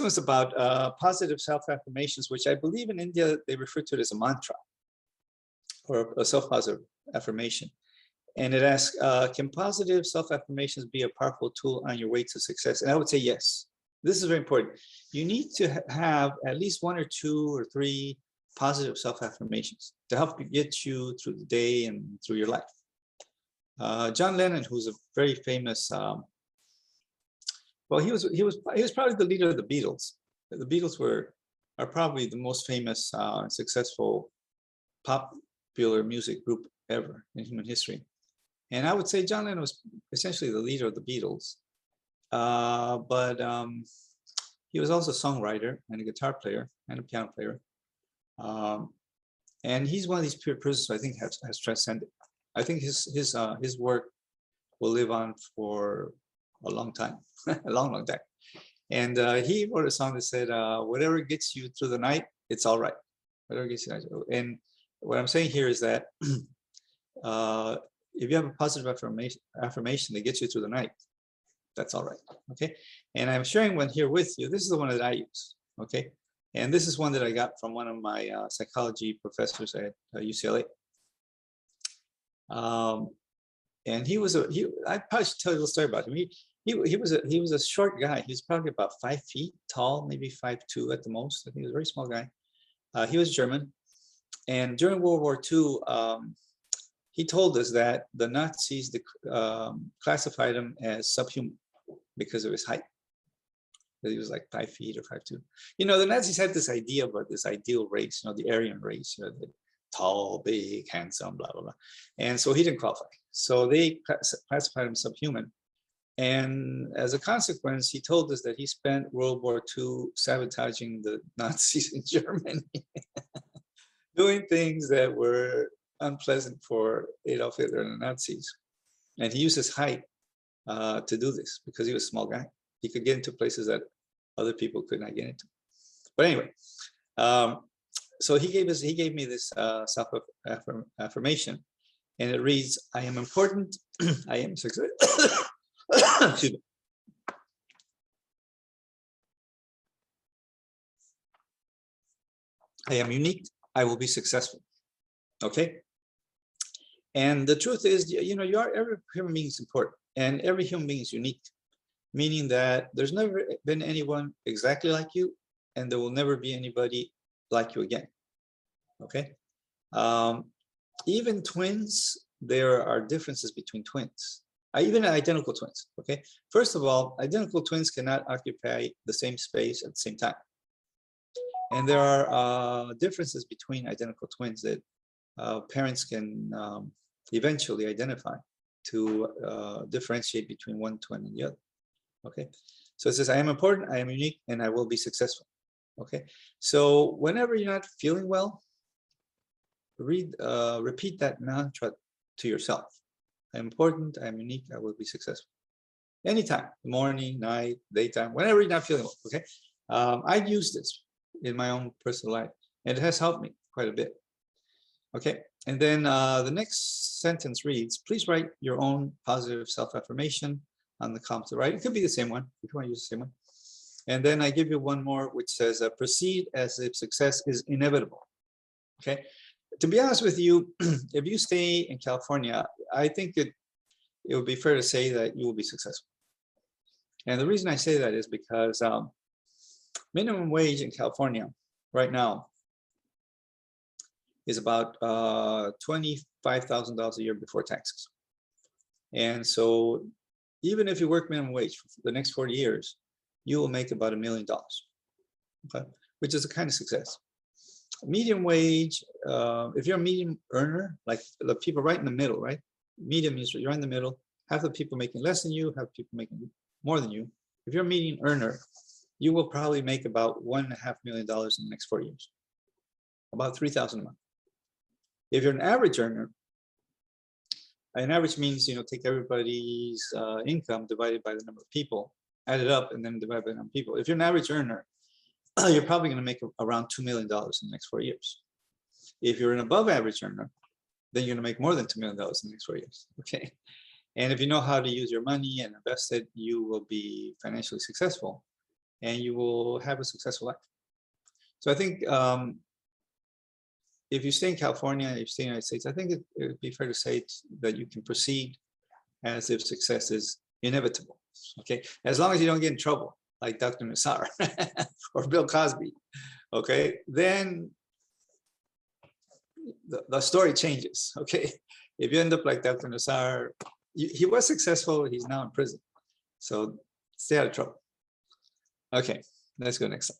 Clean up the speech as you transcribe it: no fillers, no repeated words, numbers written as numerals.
was about positive self-affirmations, which I believe in India, they refer to it as a mantra or a self-positive affirmation. And it asks, can positive self-affirmations be a powerful tool on your way to success? And I would say yes. This is very important. You need to have at least 1 or 2 or 3 positive self-affirmations to help you get you through the day and through your life. John Lennon, who's a very famous, well, he was probably the leader of the Beatles. The Beatles are probably the most famous, successful popular music group ever in human history. And I would say John Lennon was essentially the leader of the Beatles. But he was also a songwriter and a guitar player and a piano player. And he's one of these persons who I think has transcended. I think his work will live on for a long time, a long time. And he wrote a song that said, whatever gets you through the night, it's all right. Whatever gets you through the night. And what I'm saying here is that if you have a positive affirmation that gets you through the night, that's all right, okay? And I'm sharing one here with you. This is the one that I use, okay? And this is one that I got from one of my psychology professors at UCLA. And I probably should tell you a little story about him. He was a short guy. He was probably about 5 feet tall, maybe 5'2" at the most. I think he was a very small guy. He was German. And during World War II, he told us that the Nazis classified him as subhuman because of his height. That he was like 5 feet or 5'2". You know, the Nazis had this idea about this ideal race, you know, the Aryan race, you know, the tall, big, handsome, blah, blah, blah. And so he didn't qualify. So they classified him subhuman. And as a consequence, he told us that he spent World War II sabotaging the Nazis in Germany, doing things that were unpleasant for Adolf Hitler and the Nazis. And he used his height to do this because he was a small guy. He could get into places that other people could not get into. But anyway, so he gave me this self-affirmation, and it reads, I am important, I am successful. Excuse me. I am unique, I will be successful. Okay? And the truth is, you know, every human being is important, and every human being is unique, meaning that there's never been anyone exactly like you, and there will never be anybody like you again. Okay? Even twins, there are differences between twins. Even identical twins. Okay? First of all, identical twins cannot occupy the same space at the same time. And there are differences between identical twins that parents can eventually identify to differentiate between one twin and the other. Okay, so it says, I am important, I am unique, and I will be successful. Okay, so whenever you're not feeling well, repeat that mantra to yourself. I'm important, I'm unique, I will be successful. Anytime, morning, night, daytime, whenever you're not feeling well. Okay, I use this in my own personal life, and it has helped me quite a bit. Okay, and then the next sentence reads, please write your own positive self-affirmation on the column to the right. It could be the same one, if you want to use the same one. And then I give you one more, which says, proceed as if success is inevitable. Okay, to be honest with you, if you stay in California, I think it would be fair to say that you will be successful. And the reason I say that is because minimum wage in California right now is about $25,000 a year before taxes. And so even if you work minimum wage for the next 40 years, you will make about $1 million, okay? Which is a kind of success. Medium wage, if you're a medium earner, like the people right in the middle, right? Medium means you're in the middle, half the people making less than you, half people making more than you. If you're a median earner, you will probably make about $1.5 million in the next 4 years, about $3,000 a month. If you're an average earner, an average means, you know, take everybody's income divided by the number of people, add it up, and then divide by the number of people. If you're an average earner, you're probably going to make around $2 million in the next 4 years. If you're an above average earner, then you're going to make more than $2 million in the next 4 years. Okay. And if you know how to use your money and invest it, you will be financially successful. and you will have a successful life. So I think if you stay in California, if you stay in the United States, I think it would be fair to say that you can proceed as if success is inevitable. Okay, as long as you don't get in trouble like Dr. Nassar or Bill Cosby. Okay, then the story changes. Okay, if you end up like Dr. Nassar, he was successful. He's now in prison, so stay out of trouble. Okay, let's go next slide.